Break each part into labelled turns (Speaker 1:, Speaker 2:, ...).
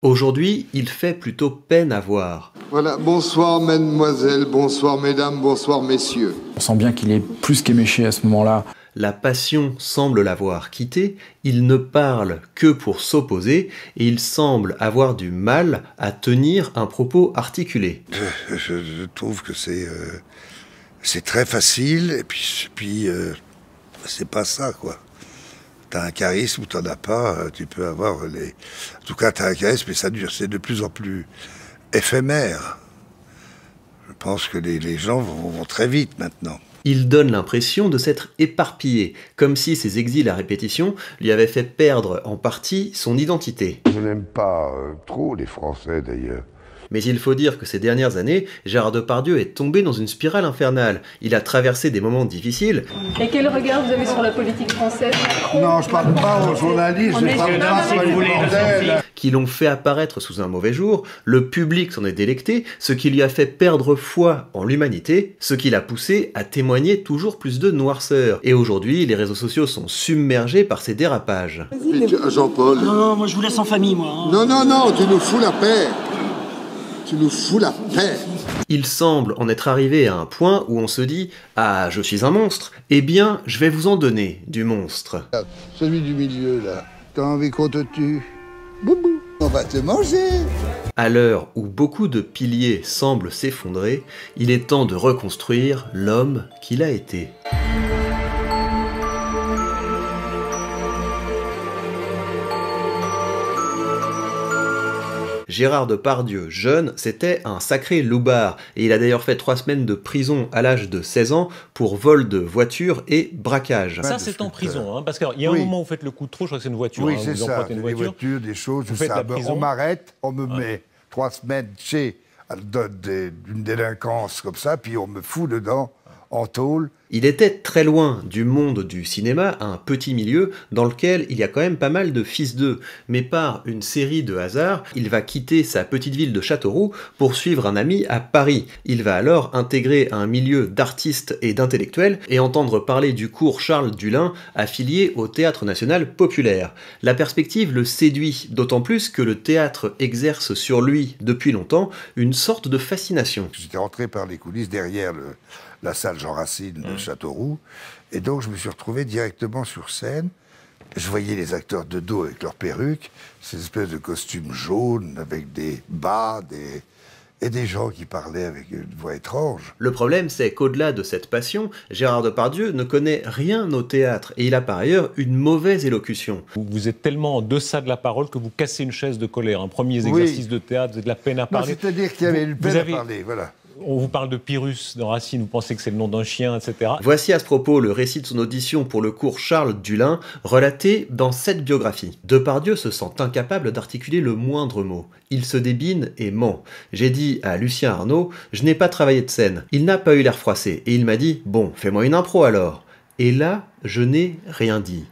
Speaker 1: Aujourd'hui, il fait plutôt peine à voir.
Speaker 2: Voilà, bonsoir mesdemoiselles, bonsoir mesdames, bonsoir messieurs.
Speaker 3: On sent bien qu'il est plus qu'éméché à ce moment-là.
Speaker 1: La passion semble l'avoir quitté, il ne parle que pour s'opposer et il semble avoir du mal à tenir un propos articulé.
Speaker 4: Je trouve que c'est très facile et puis c'est pas ça, quoi. T'as un charisme ou t'en as pas, tu peux avoir les... En tout cas, t'as un charisme et ça dure, c'est de plus en plus éphémère. Je pense que les gens vont très vite maintenant.
Speaker 1: Il donne l'impression de s'être éparpillé, comme si ses exils à répétition lui avaient fait perdre en partie son identité.
Speaker 4: Je n'aime pas trop les Français d'ailleurs.
Speaker 1: Mais il faut dire que ces dernières années, Gérard Depardieu est tombé dans une spirale infernale. Il a traversé des moments difficiles.
Speaker 5: Et quel regard vous avez sur la politique française?
Speaker 4: Non, je parle pas aux journalistes, je parle pas sur les bordels.
Speaker 1: Qui l'ont fait apparaître sous un mauvais jour, le public s'en est délecté, ce qui lui a fait perdre foi en l'humanité, ce qui l'a poussé à témoigner toujours plus de noirceur. Et aujourd'hui, les réseaux sociaux sont submergés par ces dérapages.
Speaker 2: Jean-Paul.
Speaker 6: Non, moi je vous laisse en famille, moi. Hein.
Speaker 2: Non, tu nous fous la paix. Tu nous fous la paix.
Speaker 1: Il semble en être arrivé à un point où on se dit « Ah, je suis un monstre, eh bien, je vais vous en donner, du monstre. »
Speaker 4: Celui du milieu, là. T'as envie qu'on te tue? Boubou, on va te manger.
Speaker 1: À l'heure où beaucoup de piliers semblent s'effondrer, il est temps de reconstruire l'homme qu'il a été. Gérard Depardieu, jeune, c'était un sacré loupard, et il a d'ailleurs fait 3 semaines de prison à l'âge de 16 ans pour vol de voiture et braquage.
Speaker 7: Ça, c'est en prison, hein, parce qu'il y a un moment où vous faites le coup de trop, je crois que c'est une voiture.
Speaker 4: Oui,
Speaker 7: hein,
Speaker 4: c'est
Speaker 7: vous
Speaker 4: ça,
Speaker 7: empruntez une
Speaker 4: des
Speaker 7: voiture,
Speaker 4: voitures, des choses,
Speaker 7: vous faites la prison.
Speaker 4: On m'arrête, on me met 3 semaines chez d'une délinquance comme ça, puis on me fout dedans, en tôle.
Speaker 1: Il était très loin du monde du cinéma, un petit milieu dans lequel il y a quand même pas mal de fils d'eux. Mais par une série de hasards, il va quitter sa petite ville de Châteauroux pour suivre un ami à Paris. Il va alors intégrer un milieu d'artistes et d'intellectuels et entendre parler du cours Charles Dullin affilié au Théâtre National Populaire. La perspective le séduit, d'autant plus que le théâtre exerce sur lui depuis longtemps une sorte de fascination.
Speaker 4: J'étais rentré par les coulisses derrière la salle Jean Racine de Châteauroux, et donc je me suis retrouvé directement sur scène. Je voyais les acteurs de dos avec leurs perruques, ces espèces de costumes jaunes avec des bas, et des gens qui parlaient avec une voix étrange.
Speaker 1: Le problème, c'est qu'au-delà de cette passion, Gérard Depardieu ne connaît rien au théâtre, et il a par ailleurs une mauvaise élocution.
Speaker 7: Vous êtes tellement en deçà de la parole que vous cassez une chaise de colère. Un premier exercice de théâtre, vous avez de la peine à parler.
Speaker 4: C'est-à-dire qu'il y avait une peine à parler, voilà.
Speaker 7: On vous parle de Pyrrhus dans Racine, vous pensez que c'est le nom d'un chien, etc.
Speaker 1: Voici à ce propos le récit de son audition pour le cours Charles Dullin, relaté dans cette biographie. Depardieu se sent incapable d'articuler le moindre mot. Il se débine et ment. J'ai dit à Lucien Arnaud, je n'ai pas travaillé de scène. Il n'a pas eu l'air froissé, et il m'a dit, bon, fais-moi une impro alors. Et là, je n'ai rien dit.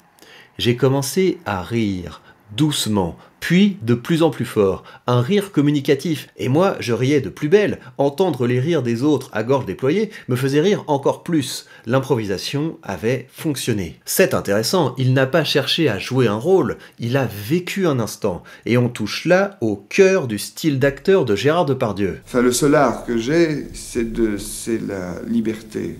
Speaker 1: J'ai commencé à rire, doucement, puis de plus en plus fort, un rire communicatif, et moi je riais de plus belle, entendre les rires des autres à gorge déployée me faisait rire encore plus, l'improvisation avait fonctionné. C'est intéressant, il n'a pas cherché à jouer un rôle, il a vécu un instant, et on touche là au cœur du style d'acteur de Gérard Depardieu.
Speaker 2: Enfin, le seul art que j'ai, c'est la liberté.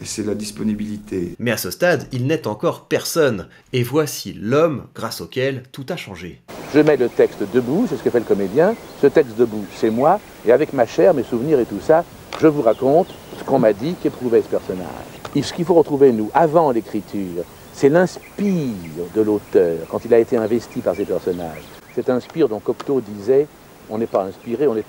Speaker 2: Et c'est la disponibilité.
Speaker 1: Mais à ce stade, il n'est encore personne. Et voici l'homme grâce auquel tout a changé.
Speaker 8: Je mets le texte debout, c'est ce que fait le comédien. Ce texte debout, c'est moi. Et avec ma chair, mes souvenirs et tout ça, je vous raconte ce qu'on m'a dit qu'éprouvait ce personnage. Et ce qu'il faut retrouver, nous, avant l'écriture, c'est l'inspire de l'auteur, quand il a été investi par ces personnages. Cet inspire dont Cocteau disait, on n'est pas inspiré, on est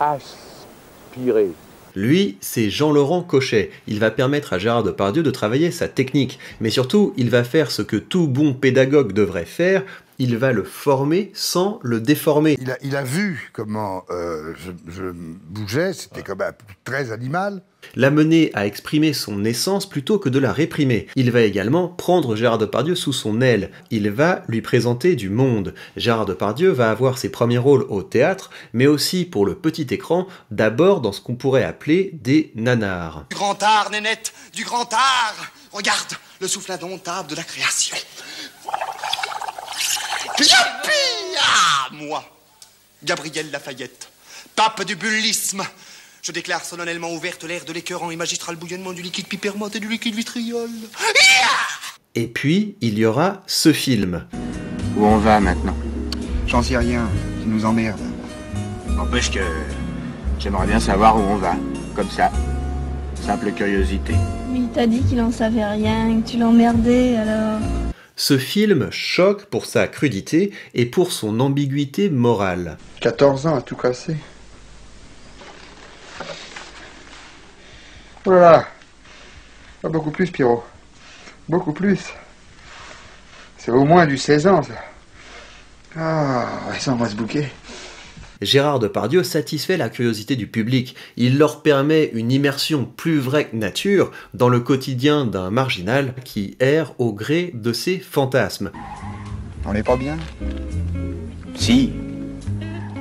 Speaker 8: aspiré.
Speaker 1: Lui, c'est Jean-Laurent Cochet. Il va permettre à Gérard Depardieu de travailler sa technique. Mais surtout, il va faire ce que tout bon pédagogue devrait faire, il va le former sans le déformer.
Speaker 4: Il a vu comment je bougeais, c'était comme très animal.
Speaker 1: L'amener à exprimer son essence plutôt que de la réprimer. Il va également prendre Gérard Depardieu sous son aile. Il va lui présenter du monde. Gérard Depardieu va avoir ses premiers rôles au théâtre, mais aussi pour le petit écran, d'abord dans ce qu'on pourrait appeler des nanars.
Speaker 9: Du grand art, Nénette, du grand art. Regarde, le souffle indomptable de la création. Youpi! Ah, moi, Gabriel Lafayette, pape du bullisme. Je déclare solennellement ouverte l'ère de l'écœurant et magistral bouillonnement du liquide pipermate et du liquide vitriol.
Speaker 1: Et puis, il y aura ce film.
Speaker 10: Où on va maintenant?
Speaker 11: J'en sais rien, tu nous emmerdes.
Speaker 10: N'empêche que j'aimerais bien savoir où on va, comme ça. Simple curiosité.
Speaker 12: Mais il t'a dit qu'il en savait rien, que tu l'emmerdais, alors...
Speaker 1: Ce film choque pour sa crudité et pour son ambiguïté morale.
Speaker 2: 14 ans à tout casser. Oh là là. Pas beaucoup plus, Pierrot. Beaucoup plus. C'est au moins du 16 ans, ça. Ah, ça, on va se bouquer.
Speaker 1: Gérard Depardieu satisfait la curiosité du public. Il leur permet une immersion plus vraie que nature dans le quotidien d'un marginal qui erre au gré de ses fantasmes.
Speaker 11: On n'est pas bien?
Speaker 10: Si.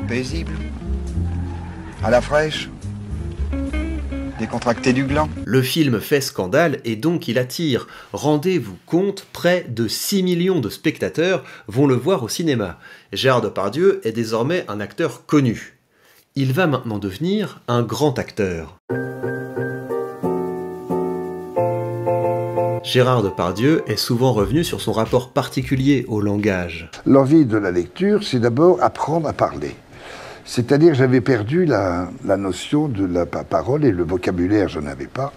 Speaker 11: Paisible. À la fraîche. Décontracté du gland.
Speaker 1: Le film fait scandale et donc il attire. Rendez-vous compte, près de 6 millions de spectateurs vont le voir au cinéma. Gérard Depardieu est désormais un acteur connu. Il va maintenant devenir un grand acteur. Gérard Depardieu est souvent revenu sur son rapport particulier au langage.
Speaker 4: L'envie de la lecture, c'est d'abord apprendre à parler. C'est-à-dire j'avais perdu la notion de la parole et le vocabulaire, je n'avais pas.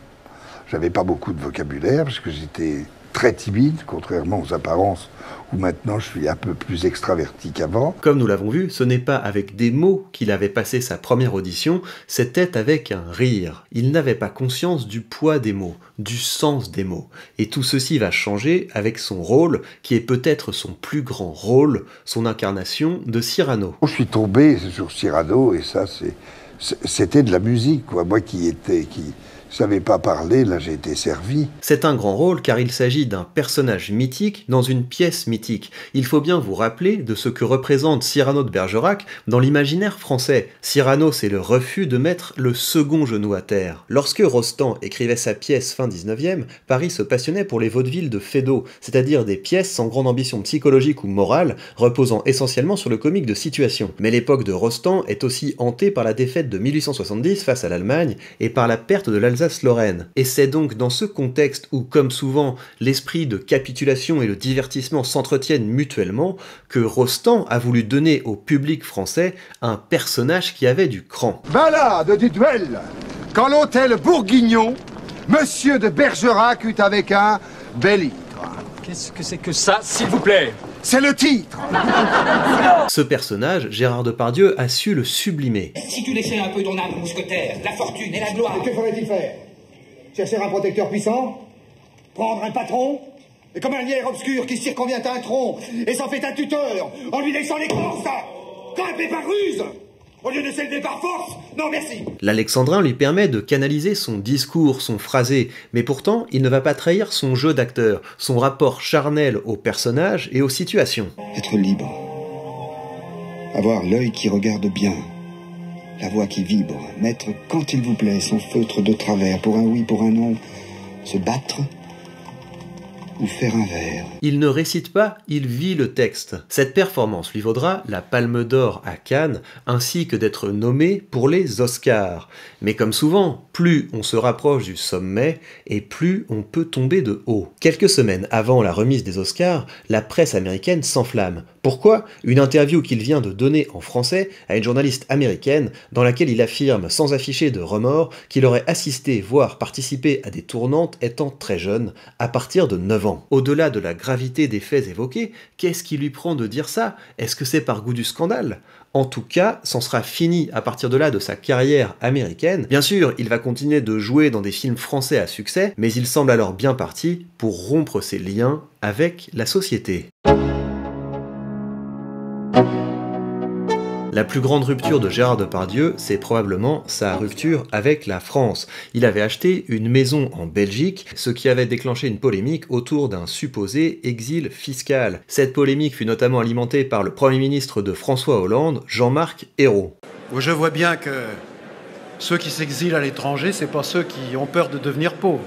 Speaker 4: J'avais pas beaucoup de vocabulaire parce que j'étais très timide, contrairement aux apparences où maintenant je suis un peu plus extraverti qu'avant.
Speaker 1: Comme nous l'avons vu, ce n'est pas avec des mots qu'il avait passé sa première audition, c'était avec un rire. Il n'avait pas conscience du poids des mots, du sens des mots. Et tout ceci va changer avec son rôle, qui est peut-être son plus grand rôle, son incarnation de Cyrano.
Speaker 4: Je suis tombé sur Cyrano et ça c'était de la musique, quoi. Moi qui savais pas parler, là j'ai été servi.
Speaker 1: C'est un grand rôle car il s'agit d'un personnage mythique dans une pièce mythique. Il faut bien vous rappeler de ce que représente Cyrano de Bergerac dans l'imaginaire français. Cyrano, c'est le refus de mettre le second genou à terre. Lorsque Rostand écrivait sa pièce fin 19e, Paris se passionnait pour les vaudevilles de Feydeau, c'est-à-dire des pièces sans grande ambition psychologique ou morale, reposant essentiellement sur le comique de situation. Mais l'époque de Rostand est aussi hantée par la défaite de 1870 face à l'Allemagne et par la perte de l'Alsace-Lorraine. Et c'est donc dans ce contexte où, comme souvent, l'esprit de capitulation et le divertissement s'entretiennent mutuellement, que Rostand a voulu donner au public français un personnage qui avait du cran.
Speaker 2: Ballade du duel. Quand l'hôtel Bourguignon, Monsieur de Bergerac eut avec un bel ivre.
Speaker 6: Qu'est-ce que c'est que ça, s'il vous plaît?
Speaker 2: C'est le titre.
Speaker 1: Ce personnage, Gérard Depardieu a su le sublimer.
Speaker 13: Si tu laissais un peu ton âme mousquetaire, la fortune et la gloire...
Speaker 14: Que faudrait-il faire? Chercher un protecteur puissant? Prendre un patron? Et comme un lierre obscur qui circonvient un tronc et s'en fait un tuteur en lui laissant l'écorce? Grimper par ruse au lieu de s'élever par force? Non, merci.
Speaker 1: L'alexandrin lui permet de canaliser son discours, son phrasé, mais pourtant, il ne va pas trahir son jeu d'acteur, son rapport charnel aux personnages et aux situations.
Speaker 11: Être libre. Avoir l'œil qui regarde bien. La voix qui vibre. Mettre, quand il vous plaît, son feutre de travers, pour un oui, pour un non. Se battre ou faire un vers.
Speaker 1: Il ne récite pas, il vit le texte. Cette performance lui vaudra la Palme d'Or à Cannes, ainsi que d'être nommé pour les Oscars. Mais comme souvent, plus on se rapproche du sommet, et plus on peut tomber de haut. Quelques semaines avant la remise des Oscars, la presse américaine s'enflamme. Pourquoi? Une interview qu'il vient de donner en français à une journaliste américaine dans laquelle il affirme sans afficher de remords qu'il aurait assisté, voire participé à des tournantes étant très jeune, à partir de 9 ans. Au-delà de la gravité des faits évoqués, qu'est-ce qui lui prend de dire ça? Est-ce que c'est par goût du scandale? En tout cas, c'en sera fini à partir de là de sa carrière américaine. Bien sûr, il va continuer de jouer dans des films français à succès, mais il semble alors bien parti pour rompre ses liens avec la société. La plus grande rupture de Gérard Depardieu, c'est probablement sa rupture avec la France. Il avait acheté une maison en Belgique, ce qui avait déclenché une polémique autour d'un supposé exil fiscal. Cette polémique fut notamment alimentée par le Premier ministre de François Hollande, Jean-Marc Ayrault.
Speaker 15: Je vois bien que ceux qui s'exilent à l'étranger, c'est pas ceux qui ont peur de devenir pauvres.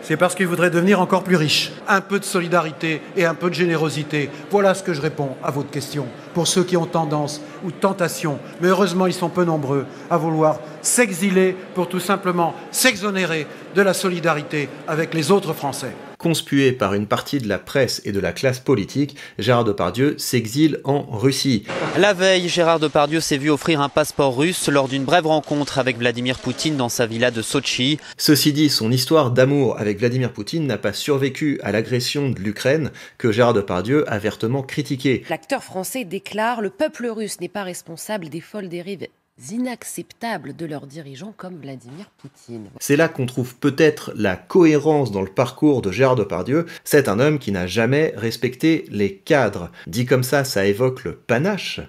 Speaker 15: c'est parce qu'ils voudraient devenir encore plus riches. Un peu de solidarité et un peu de générosité. Voilà ce que je réponds à votre question. Pour ceux qui ont tendance ou tentation, mais heureusement ils sont peu nombreux, à vouloir s'exiler pour tout simplement s'exonérer de la solidarité avec les autres Français.
Speaker 1: Conspué par une partie de la presse et de la classe politique, Gérard Depardieu s'exile en Russie.
Speaker 16: La veille, Gérard Depardieu s'est vu offrir un passeport russe lors d'une brève rencontre avec Vladimir Poutine dans sa villa de Sotchi.
Speaker 1: Ceci dit, son histoire d'amour avec Vladimir Poutine n'a pas survécu à l'agression de l'Ukraine que Gérard Depardieu a vertement critiquée.
Speaker 17: L'acteur français déclare « Le peuple russe n'est pas responsable des folles dérives inacceptables de leurs dirigeants comme Vladimir Poutine. »
Speaker 1: C'est là qu'on trouve peut-être la cohérence dans le parcours de Gérard Depardieu. C'est un homme qui n'a jamais respecté les cadres. Dit comme ça évoque le panache.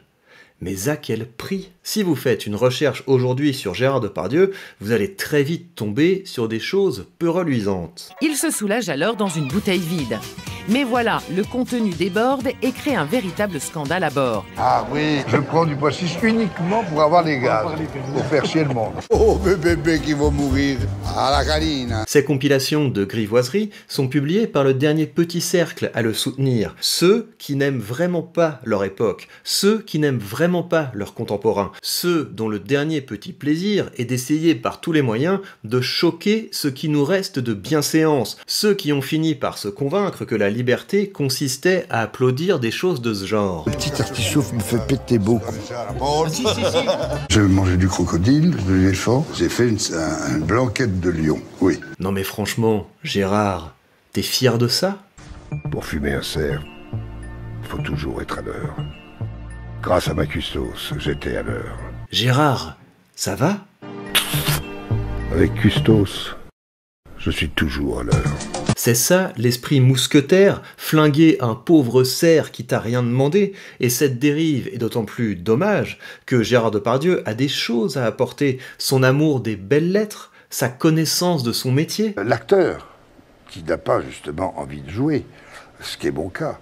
Speaker 1: Mais à quel prix? Si vous faites une recherche aujourd'hui sur Gérard Depardieu, vous allez très vite tomber sur des choses peu reluisantes.
Speaker 18: Il se soulage alors dans une bouteille vide. Mais voilà, le contenu déborde et crée un véritable scandale à bord.
Speaker 4: Ah oui, je prends du pois chiche uniquement pour avoir les gaz, pour faire chier le monde. Oh, bébé qui va mourir. Ah, la câline.
Speaker 1: Ces compilations de grivoiseries sont publiées par le dernier petit cercle à le soutenir. Ceux qui n'aiment vraiment pas leur époque, ceux qui n'aiment vraiment pas leurs contemporains, ceux dont le dernier petit plaisir est d'essayer par tous les moyens de choquer ce qui nous reste de bienséance, ceux qui ont fini par se convaincre que la liberté consistait à applaudir des choses de ce genre.
Speaker 4: Le petit artichaut me fait péter beaucoup. J'ai mangé du crocodile, de l'éléphant, j'ai fait une blanquette de lion, oui.
Speaker 1: Non mais franchement, Gérard, t'es fier de ça?
Speaker 4: Pour fumer un cerf, faut toujours être à l'heure. Grâce à ma custos, j'étais à l'heure.
Speaker 1: Gérard, ça va?
Speaker 4: Avec custos, je suis toujours à l'heure.
Speaker 1: C'est ça l'esprit mousquetaire, flinguer un pauvre cerf qui t'a rien demandé, et cette dérive est d'autant plus dommage que Gérard Depardieu a des choses à apporter, son amour des belles lettres, sa connaissance de son métier.
Speaker 4: L'acteur qui n'a pas justement envie de jouer, ce qui est mon cas,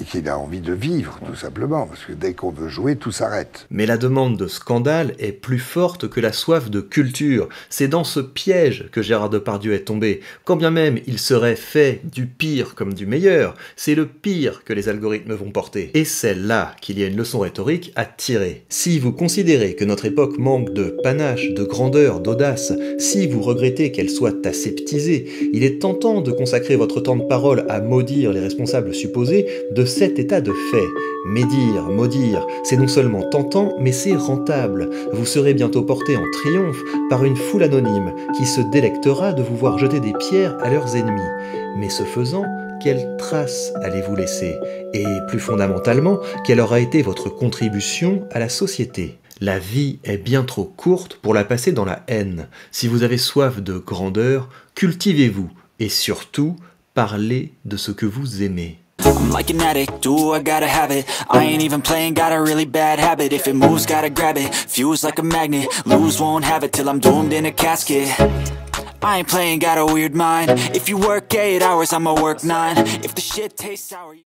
Speaker 4: et qu'il a envie de vivre, tout simplement, parce que dès qu'on veut jouer, tout s'arrête.
Speaker 1: Mais la demande de scandale est plus forte que la soif de culture. C'est dans ce piège que Gérard Depardieu est tombé. Quand bien même il serait fait du pire comme du meilleur, c'est le pire que les algorithmes vont porter. Et c'est là qu'il y a une leçon rhétorique à tirer. Si vous considérez que notre époque manque de panache, de grandeur, d'audace, si vous regrettez qu'elle soit aseptisée, il est tentant de consacrer votre temps de parole à maudire les responsables supposés de cet état de fait. Médire, maudire, c'est non seulement tentant, mais c'est rentable. Vous serez bientôt porté en triomphe par une foule anonyme qui se délectera de vous voir jeter des pierres à leurs ennemis. Mais ce faisant, quelle trace allez-vous laisser? Et plus fondamentalement, quelle aura été votre contribution à la société? La vie est bien trop courte pour la passer dans la haine. Si vous avez soif de grandeur, cultivez-vous et surtout, parlez de ce que vous aimez.
Speaker 19: I'm like an addict, do I gotta have it. I ain't even playing, got a really bad habit. If it moves, gotta grab it, fuse like a magnet. Lose, won't have it till I'm doomed in a casket. I ain't playing, got a weird mind. If you work 8 hours, I'ma work 9. If the shit tastes sour